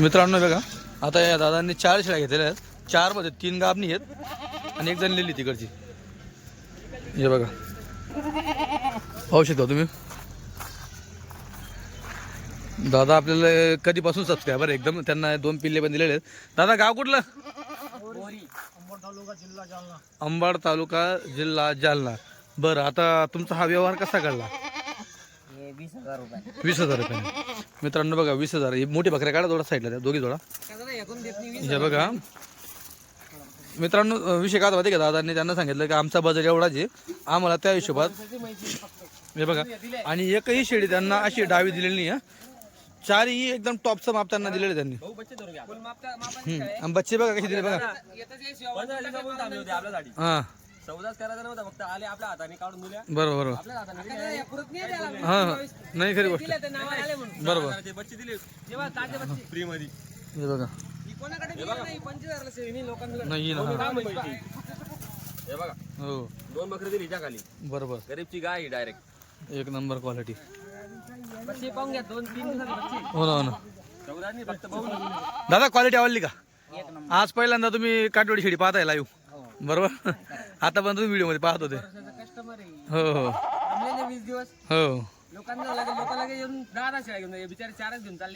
मित्रांनो बघा, आता या दादांनी 4 शेळ्या घेतलेल्या आहेत. 4 मध्ये 3 गाभणी आहेत आणि एक जण लिहिली तिकडची. हे बघा, पाहू शकता तुम्ही. दादा आपल्याला कधीपासून सबस्क्रायबर एकदम, त्यांना 2 पिल्ले पण दिलेले आहेत. दादा गाव कुठलं? अंबड तालुका जिल्हा जालना. बरं, आता तुमचा हा व्यवहार कसा घडला? 20,000 रुपये. मित्रांनो बघा, 20,000. ही मोठी बकऱ्या काढा थोडा साईडला, त्या दोघी थोडा. हे बघा मित्रांनो, विषय काय होता का, दादांनी त्यांना सांगितलं की आमचा बजेट एवढाच आहे, आम्हाला त्या हिशोबात. हे बघा, आणि एकही शेळी त्यांना अशी डावी दिलेली नाही. 4ही एकदम टॉपचं माप त्यांना दिलेलं त्यांनी. बच्चे बघा कशी दिले बघा. हा बरोबर बरोबर. हा नाही खरी गोष्ट बरोबर. हे बघा नाही ना. हो 2 बकरी दिली खाली. बरोबर, गरीबची गाय डायरेक्ट एक नंबर क्वालिटी. हो ना हो ना. दादा क्वालिटी आवडली का? आज पहिल्यांदा तुम्ही काटवडी शेळी पाहताय लाईव्ह, बरोबर? आता पण तुम्ही व्हिडिओ मध्ये पाहत होते. हो हो हो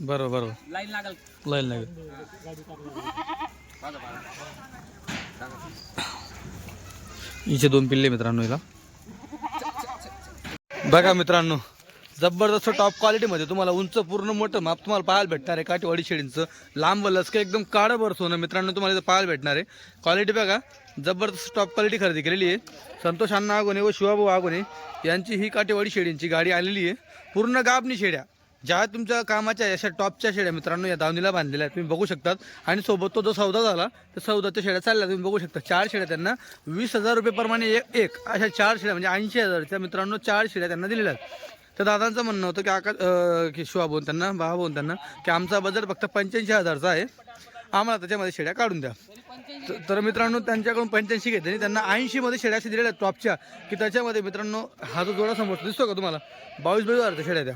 बरोबर बरोबर. लाईन लागेल. हिचे 2 पिल्ले मित्रांनो. हिला बघा मित्रांनो, जबरदस्त टॉप क्वालिटीमध्ये तुम्हाला उंच पूर्ण मोठं माप तुम्हाला पाहायला भेटणार आहे. काठीवाडी शेळींचं लांब लचकं एकदम काळं बरं सोनं मित्रांनो तुम्हाला इथं पाहायला भेटणार आहे. क्वालिटी बघा, जबरदस्त टॉप क्वालिटी खरेदी केलेली आहे. संतोष अण्णा आगोने व शिवाभाऊ आगोने यांची ही काठीवाडी शेळींची गाडी आलेली आहे. पूर्ण गाभणी शेळ्या, ज्या तुमच्या कामाच्या अशा टॉपच्या शेळ्या मित्रांनो या दावणीला बांधलेल्या आहेत, तुम्ही बघू शकतात. आणि सोबत तो जो सौदा झाला तर सौदाच्या शेळ्या चालल्या, तुम्ही बघू शकता. 4 शेळ्या त्यांना 20,000 रुपये प्रमाणे एक अशा 4 शेळ्या म्हणजे 80,000च्या मित्रांनो 4 शेळ्या त्यांना दिलेल्या आहेत. तर दादांचं म्हणणं होतं की की शिवाभाऊन त्यांना भावाभाऊन त्यांना की आमचा बजेट फक्त 85,000चा आहे, आम्हाला त्याच्यामध्ये शेळ्या काढून द्या. तर मित्रांनो त्यांच्याकडून 85 घेतले आणि त्यांना 80 मध्ये शेळ्या अशा दिलेल्या टॉपच्या, की त्याच्यामध्ये मित्रांनो हा जो जोडा समोर दिसतो का तुम्हाला, 22,000च्या शेळ्या द्या.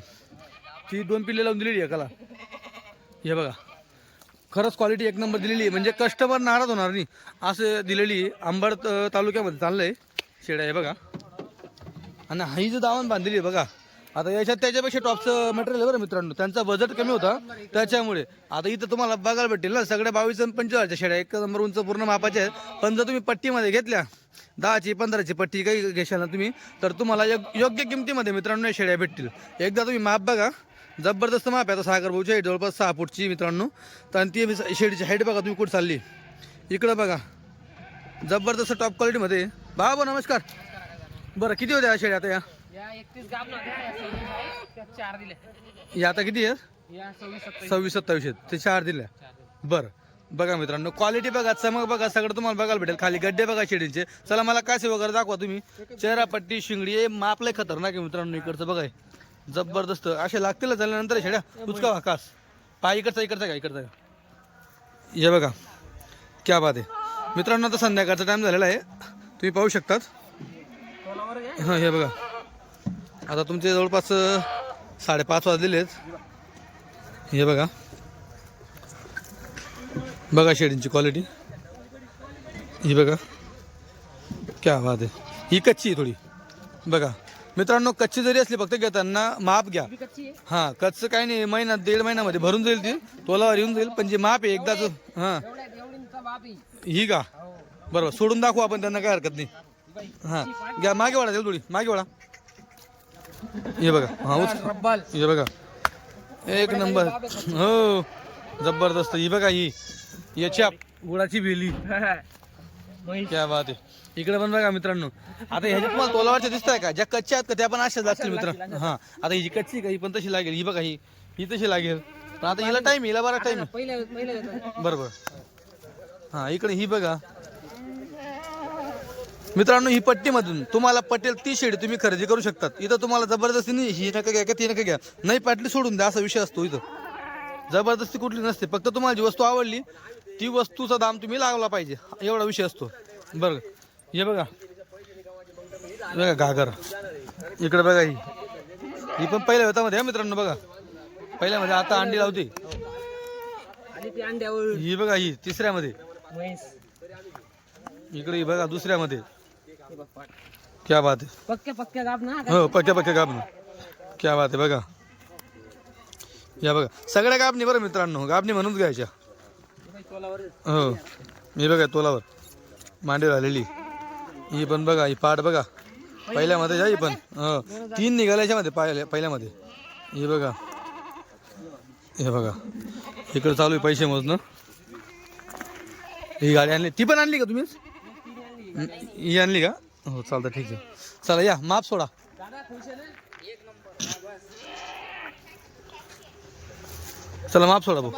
ती 2 पिल्ले लावून दिलेली आहे एकाला. हे बघा, खरंच क्वालिटी एक नंबर दिलेली आहे, म्हणजे कस्टमर नाराज होणार नाही असं दिलेली. अंबड तालुक्यामध्ये चाललं आहे शेळ्या. हे बघा, आणि ही जो दावण बांधलेली आहे बघा. आता याच्यात त्याच्यापेक्षा टॉपचं मटेरियल आहे बरं मित्रांनो, त्यांचा बजेट कमी होता त्याच्यामुळे. आता इथं तुम्हाला बघायला भेटेल ना, सगळ्या 22 आणि 25च्या शेळ्या एक नंबर उंच पूर्ण मापाच्या आहेत. पण जर तुम्ही पट्टीमध्ये घेतल्या 10ची 15ची पट्टी काही घेशाल ना तुम्ही, तर तुम्हाला योग्य किमतीमध्ये मित्रांनो या शेळ्या भेटतील. एकदा तुम्ही माप बघा, जबरदस्त माप आहे. आता सागर भाऊच्या जवळपास 6 फूटची मित्रांनो. तर ती शेळीची हाईट बघा तुम्ही कुठं चालली, इकडं बघा, जबरदस्त टॉप क्वालिटीमध्ये. बाबा नमस्कार. बरं, किती होत्या शेळ्या आता या? 4 दिले. या आता किती आहेत? 26-27 आहेत, ते 4 दिल्या. बरं बघा मित्रांनो, क्वालिटी बघा, चमक बघा, सगळं तुम्हाला बघायला भेटेल. खाली गड्डे बघा शेळींचे. चला मला कासे वगैरे दाखवा तुम्ही. चेहरा पट्टी शिंगडी माप लय खतरनाक आहे मित्रांनो. इकडचं बघाय जबरदस्त असे लागतील झाल्यानंतर शेड्या उचका कास पाय इकडचा का इकडचा. हे बघा क्या बात आहे मित्रांनो. आता संध्याकाळचा टाइम झालेला आहे, तुम्ही पाहू शकतात. हां हे बघा, आता तुमचे जवळपास 5:30 वाजलेले आहेत. हे बघा बघा शेळींची क्वालिटी. ही बघा क्या बात आहे. ही कच्ची आहे थोडी बघा मित्रांनो. कच्ची जरी असली फक्त घेताना माप घ्या. हां कच्चं काही नाही, महिना 1.5 महिन्यामध्ये भरून जाईल, ती तोलावर येऊन जाईल. पण जे माप आहे एकदाच. हां ही का बरोबर, सोडून दाखवू आपण त्यांना, काय हरकत नाही. हां घ्या, मागे वळा थोडी मागे वळा. हे बघा, हां हे बघा एक नंबर. हो जबरदस्त. ही बघा, ही याच्या गुळाची वेली. क्या बात आहे. इकडे पण बघा मित्रांनो. आता ह्याच्यात तुम्हाला तोलावरच्या दिसत आहे का, ज्या कच्च्या आहेत का त्या पण अशाच लागतील मित्रांनो. हां आता ही जी कच्ची का ही पण तशी लागेल. ही बघा, ही तशी लागेल. पण आता हिला टाईम, हिला बरा टाईम बरोबर. हां इकडे ही बघा मित्रांनो, ही पट्टीमधून तुम्हाला पटेल ती शेळी तुम्ही खरेदी करू शकतात. इथं तुम्हाला जबरदस्ती नाही, ही नका घ्या का ती नका घ्या, नाही पटली सोडून द्या, असा विषय असतो. इथं जबरदस्ती कुठली नसते, फक्त तुम्हाला जी वस्तू आवडली ती वस्तूचा दाम तुम्ही लावला पाहिजे, एवढा विषय असतो. बरं हे बघा बघा घागर. इकडे बघा, ही पण पहिल्या होता मध्ये मित्रांनो बघा, पहिल्यामध्ये आता अंडी लावते. आणि ती अंड्यावर ही बघा ही तिसऱ्यामध्ये, म्हैस इकडे ही बघा दुसऱ्यामध्ये. क्या बात आहे. पक्क्या गाब ना. हो पक्क्या गाबनं. क्या बात आहे बघा. या बघा सगळ्या गाबणी बरं मित्रांनो, गाबणी म्हणूनच घ्यायच्या. हो ही बघा तोलावर मांडीवर आलेली. ही पण बघा, ही पाठ बघा पहिल्यामध्ये जाई पण. हो 3 निघाल्याच्या मध्ये पहिल्यामध्ये. ही बघा, हे बघा इकडे चालू आहे पैसे मोजणं. ही गाडी आणली, ती पण आणली का तुम्ही? ही आणली का? हो चालतं ठीक आहे. चला या माप सोडा. चला माप सोडा भाऊ.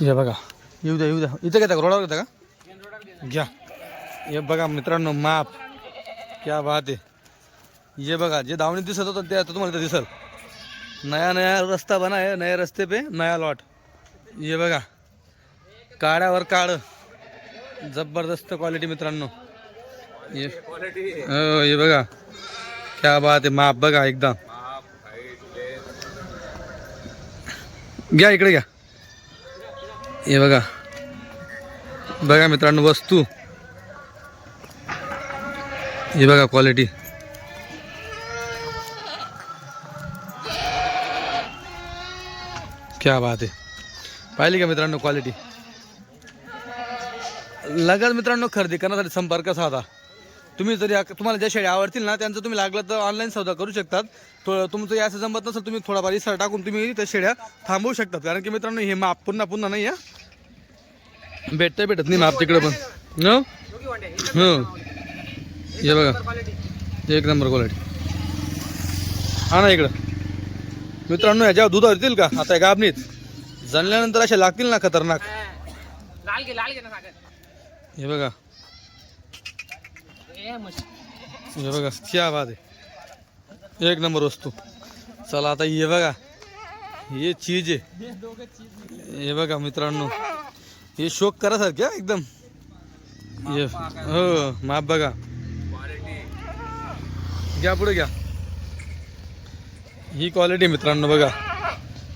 हे बघा येऊ द्या इथं घेता का, रोडावर घेता का? घ्या. हे बघा मित्रांनो माप. क्या बात आहे. ये बघा जे दावणी दिसत होतं ते आता तुम्हाला दिसल. नया रस्ता बना है, नए रस्ते पे नया लॉट. ये बघा काड्यावर काढ, जबरदस्त क्वालिटी मित्रांनो. ये हो ये बघा क्या बात आहे. माप बघा एकदम. घ्या इकडे घ्या. हे बघा बघा मित्रांनो वस्तू. हे बघा क्वालिटी. क्या बात आहे. पाहिली का मित्रांनो क्वालिटी. लगेच मित्रांनो खरेदी करण्यासाठी संपर्क साधा. तुम्ही जरी तुम्हाला ज्या शेळ्या आवडतील ना त्यांचं तुम्ही लागलं तर ऑनलाईन सौदा करू शकतात. तुमचं याचं जमत नसेल तुम्ही थोडाफार इसर टाकून तुम्ही त्या शेळ्या थांबवू शकतात. कारण की मित्रांनो हे माप पुन्हा नाही या भेटत नाही माप तिकडे पण. हो हो हे बघा एक नंबर क्वालिटी. हा ना इकडं मित्रांनो ह्याच्यावर दूध येतील का आता गाबणीत जणल्यानंतर असे लागतील ना खतरनाक. लाल घे ना सागर. हे बघा हे बघा क्या बात आहे. एक नंबर वस्तू. चला आता हे बघा हे चीज आहे. हे बघा मित्रांनो हे शोक करासारखे एकदम. हे हो माप बघा. घ्या पुढे घ्या. ही क्वालिटी मित्रांनो बघा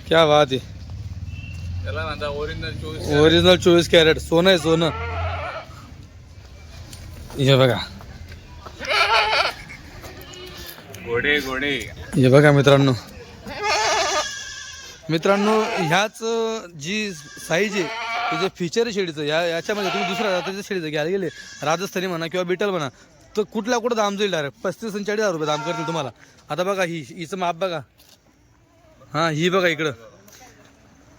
क्या बात आहे. ओरिजिनल 24 कॅरेट सोनं आहे सोनं. हे बघा घोडे हे बघा मित्रांनो ह्याच जी साईज आहे ते जे फीचर आहे शेळीचं याच्यामध्ये तुम्ही दुसऱ्या जातीच्या शेळीचं घ्यायला गेले राजस्थानी म्हणा किंवा बिटल म्हणा तर कुठं दाम जाईल डायरेक्ट 35 आणि 40 हजार रुपये दाम करतील तुम्हाला. आता बघा हिचं माप बघा. हां ही बघा इकडं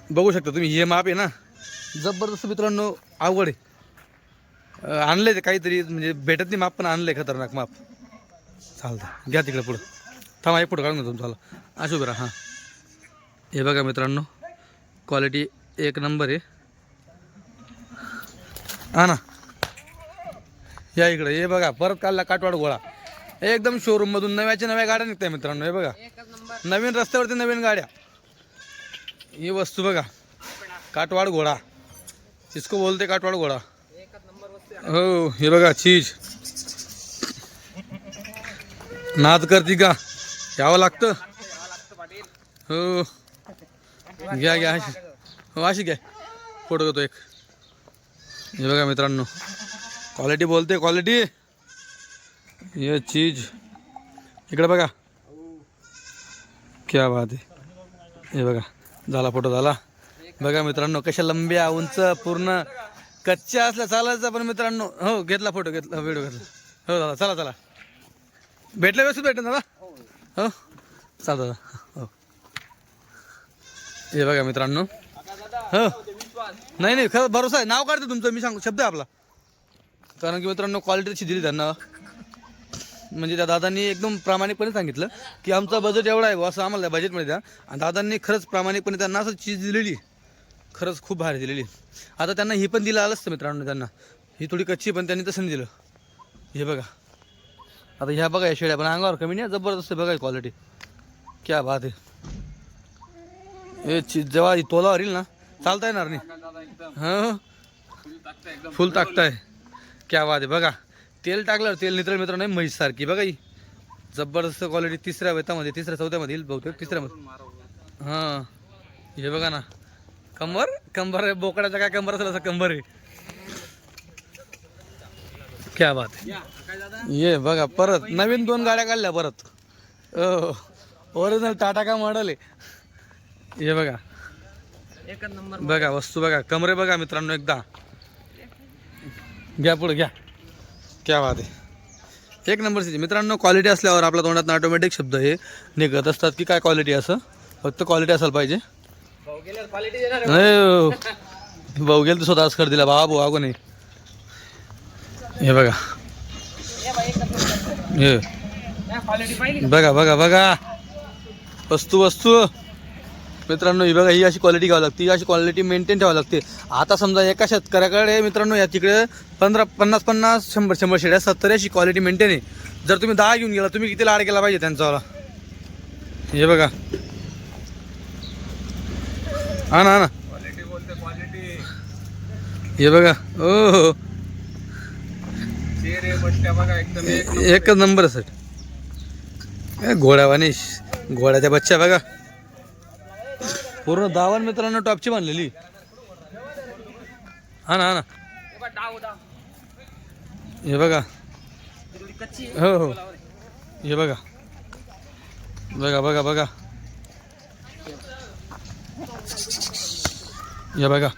बघू शकता तुम्ही. हे माप आहे ना जबरदस्त मित्रांनो. आवड आहे. आणलंय ते काहीतरी म्हणजे भेटत नाही माप पण आणलंय खतरनाक माप. चालतं घ्या तिकडे पुढं. थांबा एक फोटो काढून घेतो तुम्हाला अशो बरा. हां हे बघा मित्रांनो क्वालिटी एक नंबर आहे. हा ना या इकडं. हे बघा परत काढला काटवाड गोळा एकदम शोरूम मधून नव्या गाड्या निघताय मित्रांनो. हे बघा नवीन रस्त्यावरती नवीन गाड्या. ही वस्तू बघा काटवाड घोडा इसको बोलते काटवाड घोडा. हो हे बघा चीज. नाद करती का यावं लागतं. हो घ्या हो अशी घ्या फोटो घेतो एक. हे बघा मित्रांनो क्वालिटी बोलते क्वालिटी. ये चीज इकडे बघा क्या बात आहे. हे बघा झाला फोटो झाला. बघा मित्रांनो कशा लंब्या उंच पूर्ण कच्च्या असल्या चालायचं पण मित्रांनो. हो घेतला फोटो घेतला व्हिडिओ घेतला. हो दादा चला भेटलं व्यवस्थित भेटेल दादा. हो चाल दादा. हो हे बघा मित्रांनो. हो नाही खरं भरोसा आहे. नाव काढते तुमचं मी सांगू शब्द आहे आपला. कारण की मित्रांनो क्वालिटी तशी दिली त्यांना. म्हणजे त्या दादांनी एकदम प्रामाणिकपणे सांगितलं की आमचा बजेट एवढा आहे असं आम्हाला बजेटमध्ये द्या. आणि दादांनी खरंच प्रामाणिकपणे त्यांना असं चीज दिलेली खरंच खूप भारी दिलेली. आता त्यांना ही पण दिलं आलं असतं मित्रांनो. त्यांना ही थोडी कच्ची पण त्यांनी तसं नाही दिलं. हे बघा आता ह्या बघा या शेळ्या पण अंगावर कमी नाही जबरदस्त बघा क्वालिटी. क्या बात आहे. हे चीज जेव्हा तोलावर येईल ना चालता येणार नाही. हां फुल ताकताय. क्या बात आहे बघा तेल टाकल्यावर तेल नितळ मित्रांनो म्हैस सारखी बघा ही जबरदस्त क्वालिटी तिसऱ्या वेतामध्ये तिसऱ्या चौथ्यामध्ये येईल बहुतेक तिसऱ्यामध्ये हां हे बघा ना कंबर कंबर आहे बोकडाचा काय कंबर असेल असं कंबर आहे क्या बात आहे ये बघा परत नवीन 2 गाड्या काढल्या परत ओरिजिनल टाटा का मॉडेल आहे हे बघा एकच नंबर बघा वस्तू बघा कमरे बघा मित्रांनो एकदा घ्या पुढे घ्या क्या बात आहे एक नंबरची मित्रांनो क्वालिटी असल्यावर आपल्या तोंडात ऑटोमॅटिक शब्द हे निघत असतात की काय क्वालिटी असं फक्त क्वालिटी असायला पाहिजे क्वालिटी देणार नाही भाऊ गेल तू स्वतःच कर दिला बाबा भाऊ नाही हे बघा हे क्वालिटी पाहिली बघा बघा बघा वस्तू वस्तू मित्रांनो ही बघा ही अशी क्वालिटी घ्यावी लागते ही अशी क्वालिटी मेंटेन ठेवावी लागते आता समजा एका शेतकऱ्याकडे मित्रांनो या तिकडे 50 100 शेड्या 70 अशी क्वालिटी मेंटेन आहे जर तुम्ही 10 घेऊन गेला तुम्ही किती लाड केला पाहिजे त्यांचावाला हे बघा हा ना क्वालिटी बोलते क्वालिटी हे बघा ओ चेहरे बट्ट्या बघा एकदम एकच नंबर सर घोड्यावानी घोड्याच्या बच्चा बघा पूर्ण दावण मित्रांनो टॉपची बांधलेली हा ना हे बघा कच्ची हो हो हे बघा बघा बघा बघा हे बघा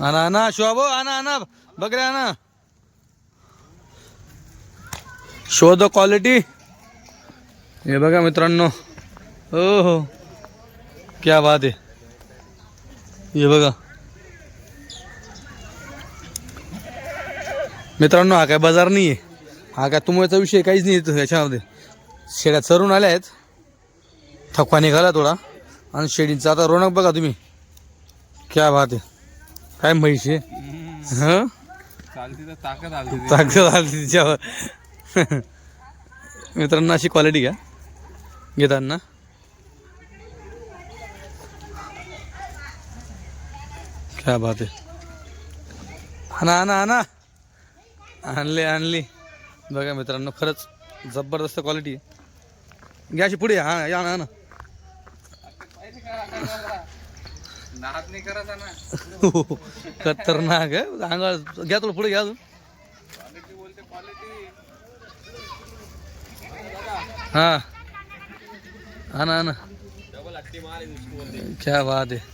आणा आणा शोभो आणा आणा बघ रे आणा शोध क्वालिटी हे बघा मित्रांनो हो हो क्या बात आहे हे बघा मित्रांनो हा काय बाजार नाही आहे हा काय तुमचा विषय काहीच नाही येतो याच्यामध्ये शेड्या चरून आल्या आहेत थकवा निघाला थोडा आणि शेडींचा आता रोनक बघा तुम्ही क्या बात आहे काय म्हैस आहे हं चालती तर ताकद आली ताकद आली तिच्यावर मित्रांनो अशी क्वालिटी घ्या घेताना क्या बात आहे आणा आणा आणा आणली बघा मित्रांनो खरंच जबरदस्त क्वालिटी घ्या अशी पुढे हा या ना नाद नाही करायचा ना खतरनाक आहे अंगावर घ्या तुला पुढे घ्या अजून क्वालिटी बोलते क्वालिटी हा आणा आणा डबल हट्टी माल आहे उसको बोलते क्या बात आहे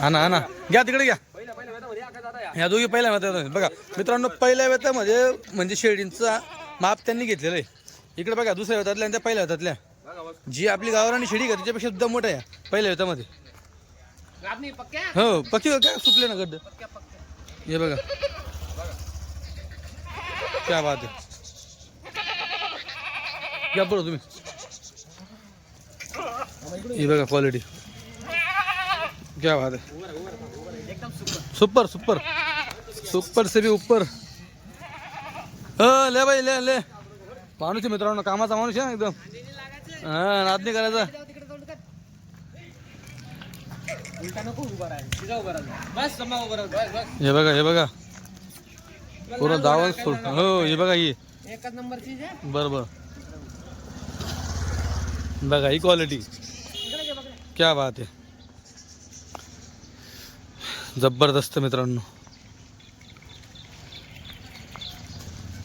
आणा आणा घ्या तिकडे घ्या पहिल्या वेतामध्ये या काय दादा या ह्या दोघी पहिल्या वेतामध्ये बघा मित्रांनो पहिल्या वेतामध्ये म्हणजे शेळींचा माप त्यांनी घेतलेलं आहे इकडे बघा दुसऱ्या वेतातल्या आणि त्या पहिल्या वेतातल्या बघा बस जी आपली गावरानी शेळी का त्याच्यापेक्षा सुद्धा मोठ्या आहे पहिल्या वेतामध्ये गाब नाही पक्क्या हो पक्की काय सुटले ना गड्ड पक्क्या पक्क्या हे बघा क्या बात आहे घ्या पुढं तुम्ही हे बघा क्वालिटी क्या बात है एकदम सुपर सुपर सुपर सुपर से भी ऊपर ले भाई ले ले माणूस आहे मित्रांनो कामाचा माणूस आहे ना एकदम हा नाद नाही करायचा उलटा नको उभा राहा सीधा उभा राहा बस समजा उभा राहा बस बस हे बघा पूर्ण दावण सोड हो हे बघा ही एकच नंबर चीज आहे बरोबर बघा ही क्वालिटी क्या बात आहे जबरदस्त मित्रांनो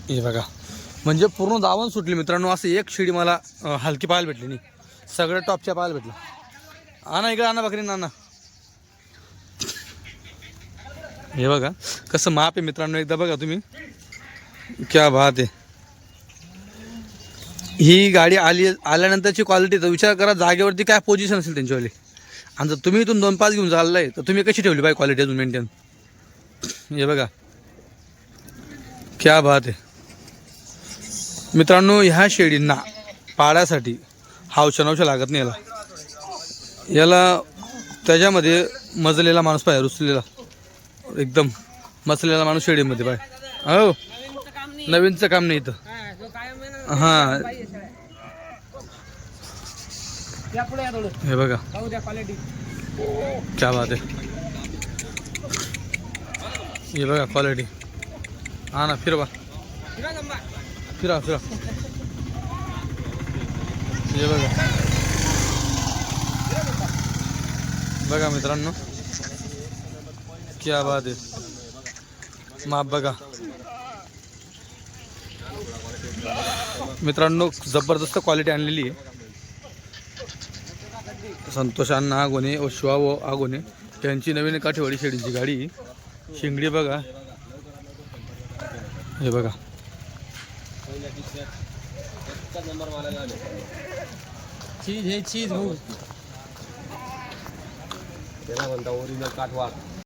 हे बघा म्हणजे पूर्ण दावण सुटली मित्रांनो असं एक शिडी मला हलकी पाहायला भेटली नाही सगळं टॉपच्या पाहायला भेटलं आणा इकडे आणा बकरी नाना हे बघा कसं माप आहे मित्रांनो एकदा बघा तुम्ही क्या बात आहे ही गाडी आल्यानंतरची क्वालिटीचा विचार करा जागेवरती काय पोझिशन असेल त्यांच्यावाली आणि जर तुम्ही इथून 2-5 घेऊन चाललाय तर तुम्ही कशी ठेवली पाहिजे क्वालिटी अजून मेंटेन हे बघा क्या बात आहे मित्रांनो ह्या शेळींना पाळण्यासाठी हावशा लागत नाही याला त्याच्यामध्ये मजलेला माणूस पाहिजे रुसलेला एकदम मसलेला माणूस शेळीमध्ये पाहिजे हो नवीनचं काम नाही इथं हां या पुढे या थोडं हे बघा पाहू द्या क्वालिटी क्या बात आहे. हे बघा क्वालिटी. हा ना फिरवा फिरा फिरा. हे बघा बघा मित्रांनो क्या बात आहे. माप बघा मित्रांनो, जबरदस्त क्वालिटी आणलेली आहे. संतोष अण्णा आगोने व शिवा व आगोने यांची नवीन काठेवाडी शेळीची गाडी. शिंगडी बघा, हे बघा चीज हे चीज हो त्याला म्हणता ओरिजिनल काठवाड.